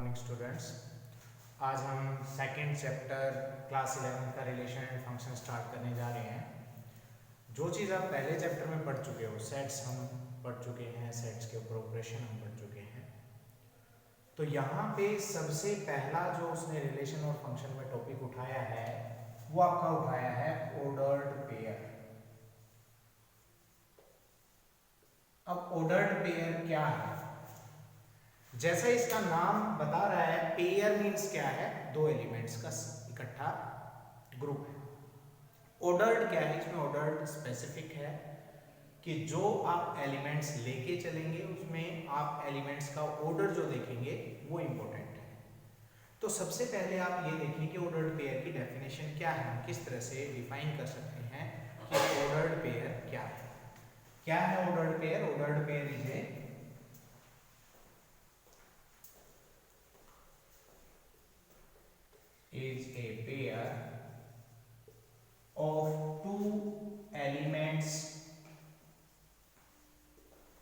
Morning students. आज हम second chapter class 11 का रिलेशन एंड फंक्शन स्टार्ट करने जा रहे हैं। जो चीज़ आप पहले चैप्टर में पढ़ चुके हो, सेट्स हम पढ़ चुके हैं, सेट्स के ऊपर ऑपरेशन हम पढ़ चुके हैं। तो यहाँ पे सबसे पहला जो उसने रिलेशन और फंक्शन में टॉपिक उठाया है वो आपका उठाया है ऑर्डर्ड पेयर। अब ऑर्डर्ड पेयर क्या है? जैसा इसका नाम बता रहा है, पेयर मींस क्या है? दो एलिमेंट्स का इकट्ठा ग्रुप है। ऑर्डर्ड क्या है? इसमें ऑर्डर्ड स्पेसिफिक है कि जो आप एलिमेंट्स लेके चलेंगे उसमें आप एलिमेंट्स का ऑर्डर जो देखेंगे वो इंपॉर्टेंट है। तो सबसे पहले आप ये देखें कि ऑर्डर्ड पेयर की डेफिनेशन क्या है, हम किस तरह से डिफाइन कर सकते हैं कि ऑर्डर्ड पेयर क्या है। क्या है ordered pair? Ordered pair is a pair of two elements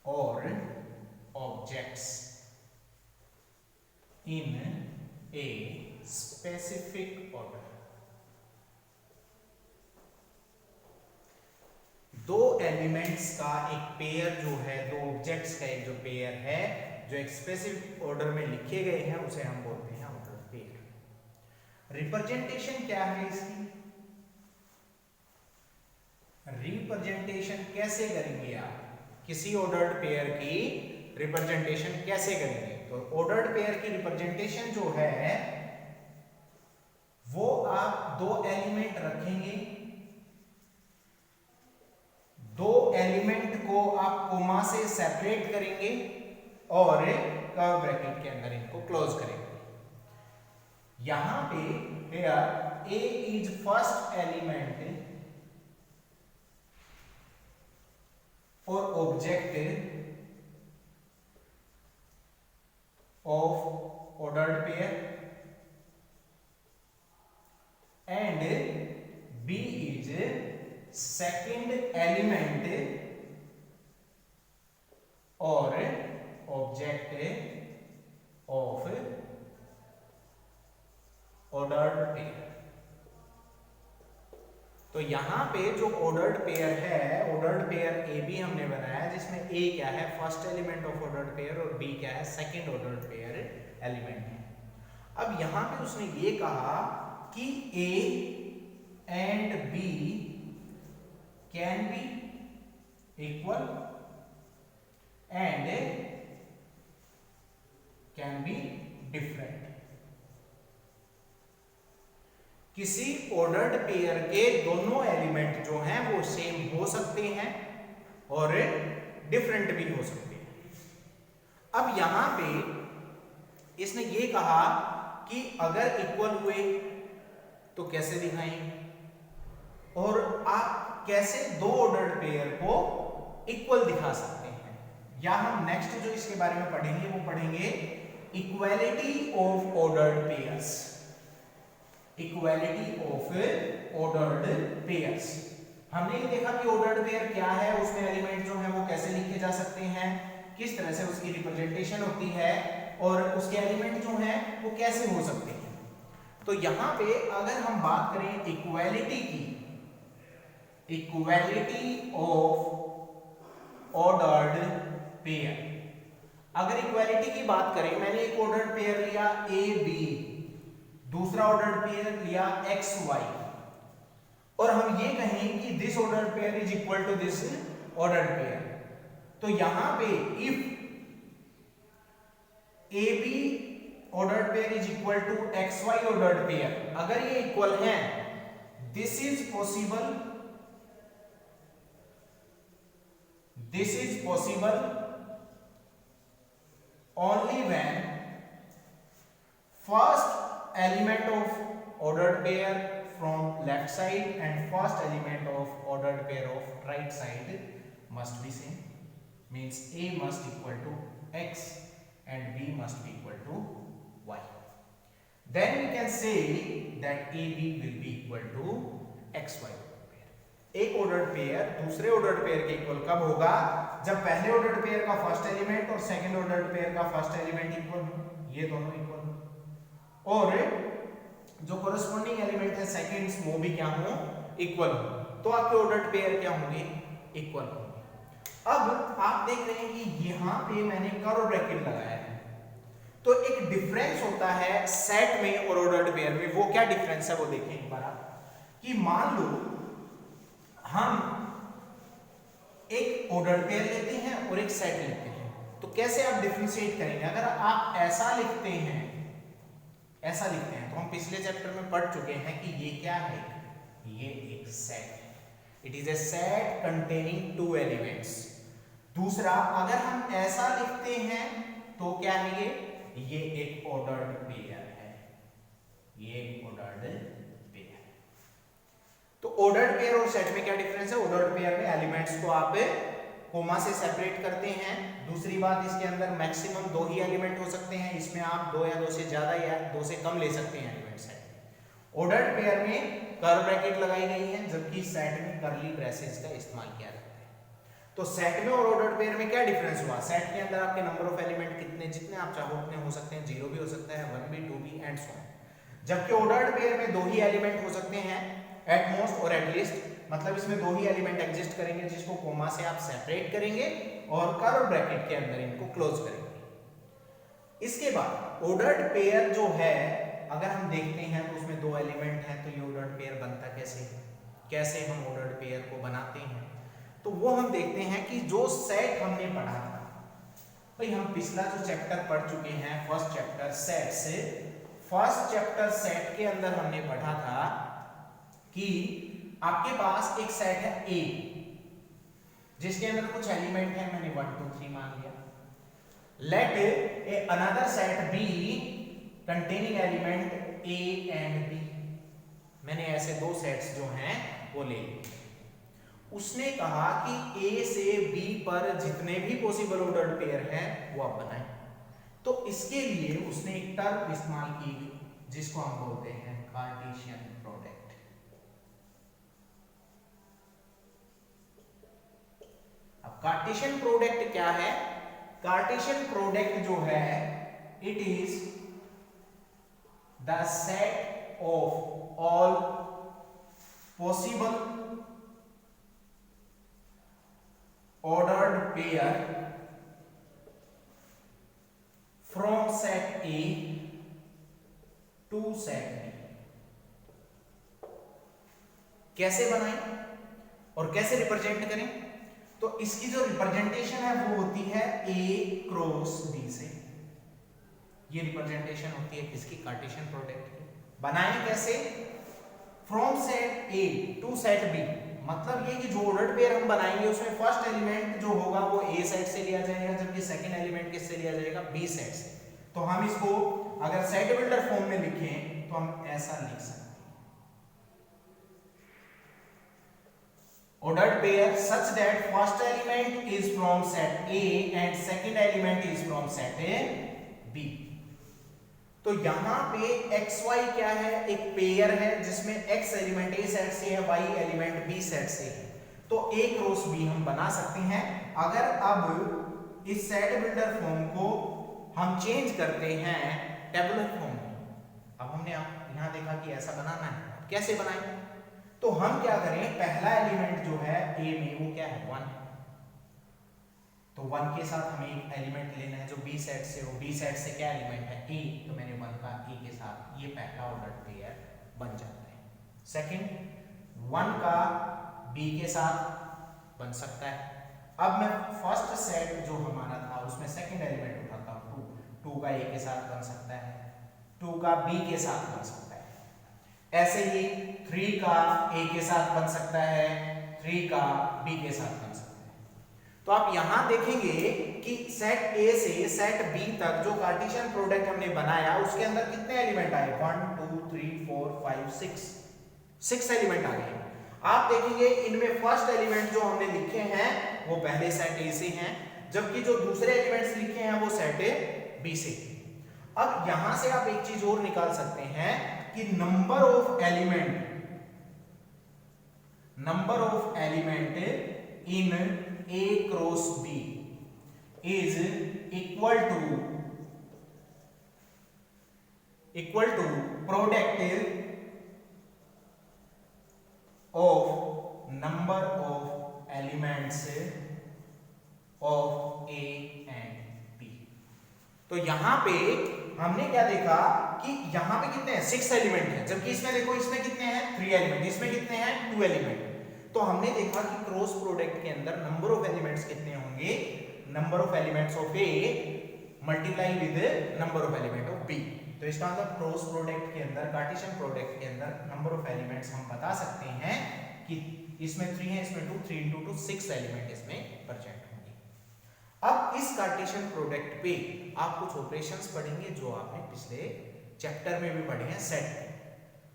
or objects in a specific order। दो एलिमेंट्स का एक पेयर जो है, दो ऑब्जेक्ट्स का एक जो पेयर है जो एक स्पेसिफिक ऑर्डर में लिखे गए हैं उसे हम बोलते हैं ऑर्डर पेयर। रिप्रेजेंटेशन क्या है इसकी? रिप्रेजेंटेशन कैसे करेंगे आप? किसी ऑर्डर्ड पेयर की रिप्रेजेंटेशन कैसे करेंगे? तो ऑर्डर्ड पेयर की रिप्रेजेंटेशन जो है वो आप दो एलिमेंट रखेंगे, दो एलिमेंट को आप कोमा से सेपरेट करेंगे और कर्व ब्रैकेट के अंदर इनको क्लोज करेंगे। यहां पे here A is first element or object of ordered pair and B is second element or object of ordered pair. तो यहां पे जो ऑर्डर्ड पेयर है, ऑर्डर्ड पेयर ए बी हमने बनाया जिसमें ए क्या है? First element of ordered pair और बी क्या है? सेकंड ऑर्डर्ड पेयर एलिमेंट है। अब यहां पे उसने ये कहा कि A and B can be equal and can be different. किसी ऑर्डर्ड पेयर के दोनों एलिमेंट जो हैं वो सेम हो सकते हैं और डिफरेंट भी हो सकते हैं। अब यहां पे इसने ये कहा कि अगर इक्वल हुए तो कैसे दिखाएंगे और आप कैसे दो ऑर्डर्ड पेयर को इक्वल दिखा सकते हैं, या हम नेक्स्ट जो इसके बारे में पढ़ेंगे वो पढ़ेंगे equality of ordered pairs. Equality of ordered pairs. हमने ये देखा कि ऑर्डर्ड पेयर क्या है, उसमें एलिमेंट जो है वो कैसे लिखे जा सकते हैं, किस तरह से उसकी रिप्रेजेंटेशन होती है और उसके एलिमेंट जो हैं वो कैसे हो सकते हैं। तो यहां पे अगर हम बात करें इक्वालिटी की, इक्वालिटी ऑफ ऑर्डर्ड पेयर, अगर इक्वालिटी की बात करें, मैंने एक ऑर्डर्ड पेयर लिया ए बी, दूसरा ऑर्डर्ड पेयर लिया एक्स वाई, और हम ये कहें कि this ordered pair is equal to this ordered pair, तो यहां पे if A B ordered pair is equal to X Y ordered pair, अगर ये इक्वल हैं, this is possible only when first element of ordered pair from left side and first element of ordered pair of right side must be same, means A must equal to X and B must be equal to Y. Then we can say that AB will be equal to XY. एक ordered pair दूसरे ordered pair के equal कब होगा? जब पहले ordered pair का first element और second ordered pair का फर्स्ट एलिमेंट इक्वल हो। ये दोनों इक्वल, और जो कोरस्पॉन्डिंग एलिमेंट है सेकंड्स वो भी क्या हो, इक्वल हो, तो आपके ऑर्डर्ड पेयर क्या होंगे, इक्वल होंगे। अब आप देख रहे हैं कि यहां पे मैंने कर्व ब्रैकेट लगाया है, तो एक डिफरेंस होता है सेट में और ऑर्डर्ड पेयर में। वो क्या डिफरेंस है वो देखें एक बार आप, कि मान लो हम एक ऑर्डर्ड पेयर लेते हैं और एक सेट लेते हैं, तो कैसे आप डिफरेंशिएट करेंगे। अगर आप ऐसा लिखते हैं, ऐसा लिखते हैं, तो हम पिछले चैप्टर में पढ़ चुके हैं कि ये क्या है, ये एक सेट है, it is a set containing two elements. दूसरा, अगर हम ऐसा लिखते हैं तो क्या है, ये एक ऑर्डर्ड पेयर है, ये एक ऑर्डर्ड पेयर है। तो ऑर्डर्ड पेयर और सेट में क्या डिफरेंस है, ऑर्डर्ड पेयर में एलिमेंट्स को आप कोमा से सेपरेट करते हैं। दूसरी बात, इसके अंदर मैक्सिमम 2 ही एलिमेंट हो सकते हैं, इसमें आप 2 या 2 से ज्यादा या 2 से कम ले सकते हैं एलिमेंट सेट में। ऑर्डर्ड पेयर में कर्व ब्रैकेट लगाई गई है, जबकि सेट में कर्ली ब्रेसेस का इस्तेमाल किया जाता है। तो सेट में और ऑर्डर्ड पेयर में क्या डिफरेंस हुआ, सेट के अंदर आपके नंबर ऑफ एलिमेंट कितने, जितने आप चाहो उतने हो सकते हैं, 0 भी हो सकता है, 1 भी, 2 भी एंड सो ऑन। जबकि ऑर्डर्ड पेयर में 2 ही एलिमेंट हो सकते हैं एट मोस्ट और एट लीस्ट, मतलब इसमें 2 ही एलिमेंट एग्जिस्ट करेंगे जिसको कोमा से आप सेपरेट करेंगे और कर्व ब्रैकेट के अंदर इनको क्लोज करेंगे। इसके बाद ऑर्डर्ड पेयर जो है, अगर हम देखते हैं तो उसमें 2 एलिमेंट हैं, तो ये ऑर्डर्ड पेयर बनता कैसे है, कैसे हम ऑर्डर्ड पेयर को बनाते हैं, तो वो हम देखते हैं कि जो सेट हमने पढ़ा था, भाई हम पिछला जो चैप्टर पढ़ चुके हैं फर्स्ट चैप्टर सेट से, फर्स्ट चैप्टर सेट के अंदर हमने पढ़ा था कि आपके पास एक सेट है A, जिसके अंदर कुछ एलिमेंट है, मैंने 1 2 3 मान लिया। Let a another set B containing element A and B, मैंने ऐसे 2 सेट्स जो हैं वो ले लिए। उसने कहा कि A से B पर जितने भी पॉसिबल ऑर्डर्ड पेयर हैं वो आप बनाएं। तो इसके लिए उसने एक टर्म इस्तेमाल की जिसको हम बोलते हैं कार्टेशियन प्रोडक्ट। अब कार्टेशियन प्रोडक्ट क्या है, कार्टेशियन प्रोडक्ट जो है it is the set of all possible ordered pair from set A to set B। कैसे बनाएं और कैसे रिप्रेजेंट करें, तो इसकी जो रिप्रेजेंटेशन है वो होती है A क्रॉस B से, ये रिप्रेजेंटेशन होती है इसकी कार्टेशियन प्रोडक्ट की। बनाएं कैसे, from set A to set B, मतलब ये कि जो ऑर्डर्ड पेयर हम बनाएंगे उसमें फर्स्ट एलिमेंट जो होगा वो A सेट से लिया जाएगा, जबकि सेकंड एलिमेंट किससे लिया जाएगा, B सेट से। तो हम इसको अगर सेट बिल्डर फॉर्म में लिखें तो हम ऐसा लिख सकते हैं, ordered pair such that first element is from set A and second element is from set B। तो यहां पे xy क्या है, एक पेयर है जिसमें x एलिमेंट A सेट से है, y एलिमेंट B सेट से है, तो A क्रॉस B हम बना सकते हैं। अगर अब इस सेट बिल्डर फॉर्म को हम चेंज करते हैं टेबुलर फॉर्म में, अब हमने यहां देखा कि ऐसा बनाना है, कैसे बनाएं, तो हम क्या करें, पहला एलिमेंट जो है A में वो क्या है 1, तो 1 के साथ हमें एक एलिमेंट लेना है जो B सेट से हो, B सेट से क्या एलिमेंट है A, तो मैंने 1 का A के साथ, ये पहला ऑर्डर्ड पेयर बन जाता है। सेकंड 1 का B के साथ बन सकता है। अब मैं फर्स्ट सेट जो हमारा था उसमें सेकंड एलिमेंट उठाता हूं 2 का A के साथ बन सकता है, 2 का B के साथ बन सकता है, ऐसे ही 3 का A के साथ बन सकता है, 3 का B के साथ बन सकता है। तो आप यहां देखेंगे कि सेट A से सेट B तक जो कार्टेशियन प्रोडक्ट हमने बनाया उसके अंदर कितने एलिमेंट आए, 1 2 3 4 5 6 एलिमेंट आ गए। आप देखेंगे इनमें फर्स्ट एलिमेंट जो हमने लिखे हैं वो पहले सेट A से हैं, जबकि जो दूसरे एलिमेंट्स लिखे हैं वो सेट B से। अब यहां से आप एक चीज और निकाल सकते हैं कि number of element in A cross B is equal to equal to product of number of elements of A and B. तो यहां पे हमने क्या देखा कि यहां पे कितने हैं 6 एलिमेंट हैं, जबकि इसमें देखो इसमें कितने हैं 3 एलिमेंट, इसमें कितने हैं 2 एलिमेंट। तो हमने देखा कि क्रॉस प्रोडक्ट के अंदर नंबर ऑफ एलिमेंट्स कितने होंगे, number of elements of A multiply with number of element of B. तो इसका मतलब क्रॉस प्रोडक्ट के अंदर, कार्टेशियन प्रोडक्ट के अंदर नंबर ऑफ एलिमेंट्स हम बता सकते हैं कि इसमें 3 है, इसमें 2, 3 into 2 6 एलिमेंट इसमें प्रेजेंट होंगे। अब इस कार्टेशियन प्रोडक्ट पे आप कुछ ऑपरेशंस पढ़ेंगे जो आपने पिछले चैप्टर में भी पढ़े हैं सेट में।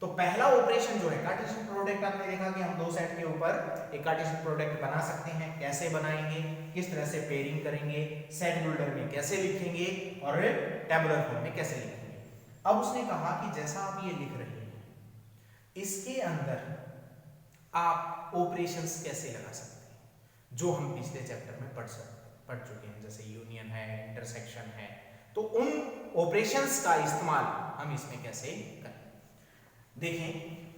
तो पहला ऑपरेशन जो है कार्टेशियन प्रोडक्ट, आपने देखा कि हम दो सेट के ऊपर एक कार्टेशियन प्रोडक्ट बना सकते हैं। कैसे बनाएंगे, किस तरह से पेयरिंग करेंगे, सेट बिल्डर में कैसे लिखेंगे और टेबुलर फॉर्म में कैसे लिखेंगे। अब उसने कहा कि जैसा आप ये लिख रहे हैं इसके अंदर आप ऑपरेशंस कैसे लगा सकते हैं, जो हम पिछले चैप्टर में पढ़ चुके हैं, जैसे यूनियन है, इंटरसेक्शन है। तो उन ऑपरेशंस का इस्तेमाल हम इसमें कैसे करें देखें।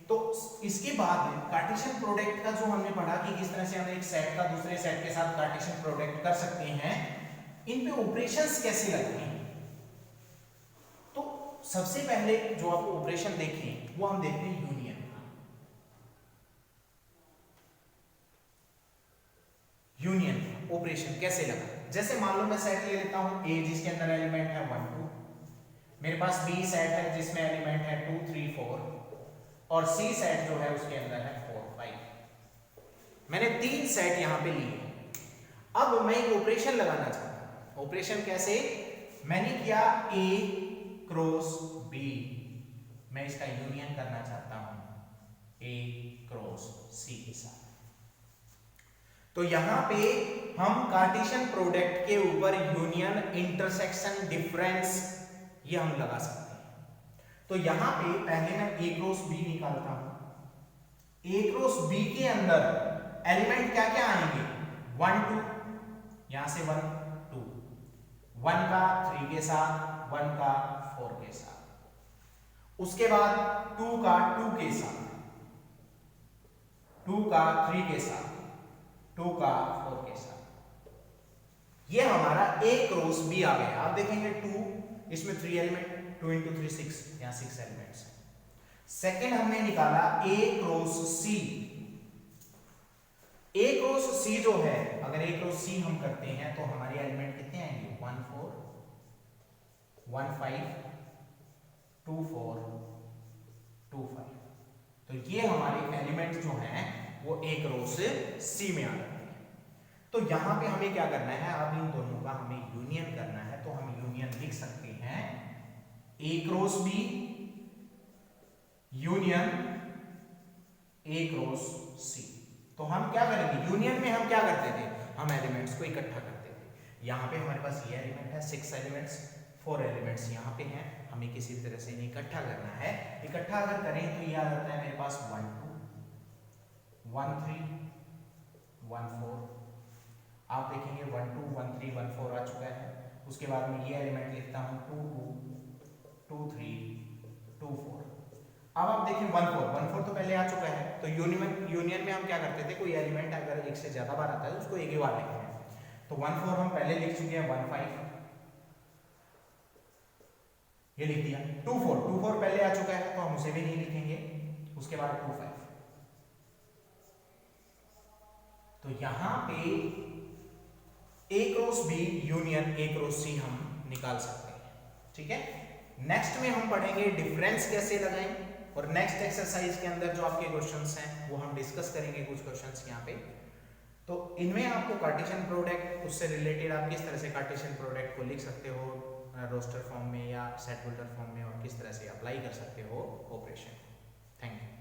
तो इसके बाद कार्टेशियन प्रोडक्ट का जो हमने पढ़ा कि किस तरह से हम एक सेट का दूसरे सेट के साथ कार्टेशियन प्रोडक्ट कर सकते हैं, इन पे ऑपरेशंस कैसे लगते हैं। तो सबसे पहले जो आप ऑपरेशन देखें वो हम देखते हैं यूनियन। यूनियन ऑपरेशन कैसे लगा, जैसे मान लो मैं सेट ले लेता हूं ए जिसके अंदर एलिमेंट है 1 2, मेरे पास बी सेट है जिसमें एलिमेंट है 2 3 4 और सी सेट जो है उसके अंदर है 4 5। मैंने 3 सेट यहां पे लिए। अब मैं एक ऑपरेशन लगाना चाहता हूं। ऑपरेशन कैसे, मैंने किया ए क्रॉस बी, मैं इसका यूनियन करना चाहता हूं ए क्रॉस सी के साथ। तो यहां पे हम कार्टेशियन प्रोडक्ट के ऊपर यूनियन, इंटरसेक्शन, डिफरेंस ये हम लगा सकते हैं। तो यहां पे पहले मैं ए क्रॉस बी निकालता हूं। ए क्रॉस बी के अंदर एलिमेंट क्या क्या आएंगे 1 2, यहां से 1 2, 1 का 3 के साथ, 1 का 4 के साथ, उसके बाद 2 का 2 के साथ, 2 का 3 के साथ, 2 का 4 के साथ। ये हमारा ए क्रॉस बी आ गया। आप देखेंगे 2, इसमें 3 एलिमेंट, 2 into 3 6, यहां 6 एलिमेंट्स हैं। सेकेंड हमने निकाला ए क्रॉस सी। ए क्रॉस सी जो है, अगर ए क्रॉस सी हम करते हैं तो हमारे एलिमेंट कितने आएंगे 1 4 1 5 2 4 2 5। तो ये हमारे एलिमेंट जो हैं वो ए क्रॉस सी में आ जाते हैं। तो यहां पे हमें क्या करना है, अब इन दोनों का हमें यूनियन करना है। तो हम यूनियन लिख सकते हैं A cross B union A cross C. तो हम क्या करेंगे, यूनियन में हम क्या करते थे, हम एलिमेंट्स को इकट्ठा करते थे। यहां पे हमारे पास ये एलिमेंट है 6 एलिमेंट्स, 4 एलिमेंट्स यहां पे हैं, हमें किसी भी तरह से इन्हें इकट्ठा करना है। इकट्ठा अगर करें तो ये आ जाता है मेरे पास 1 2 1 3 1 4। आप देखेंगे 1 2 1 3 1 4 आ चुका है। उसके बाद में ये एलिमेंट लिखता हूं 2 2 2 3 2 4। अब आप देखें 1 4 तो पहले आ चुका है। तो यूनियन में हम क्या करते थे, कोई एलिमेंट अगर एक से ज्यादा बार आता है तो उसको एक ही बार लिखते हैं। तो 1 4 हम पहले लिख चुके हैं, 1 5 ये लिख दिया। 2 4 पहले आ चुका है तो हम उसे भी नहीं लिखेंगे। उसके बाद 2 5। तो यहां पे A cross B union A cross C हम निकाल सकते हैं। ठीक है, नेक्स्ट में हम पढ़ेंगे डिफरेंस कैसे लगाएं, और नेक्स्ट एक्सरसाइज के अंदर जो आपके क्वेश्चंस हैं वो हम डिस्कस करेंगे कुछ क्वेश्चंस यहाँ पे। तो इनमें आपको कार्टेशियन प्रोडक्ट, उससे रिलेटेड आप किस तरह से कार्टेशियन प्रोडक्ट को लिख सकते हो रोस्टर फॉर्म में या सेट बिल्डर फॉर्म में, और किस तरह से अप्लाई कर सकते हो ऑपरेशन। Thank you.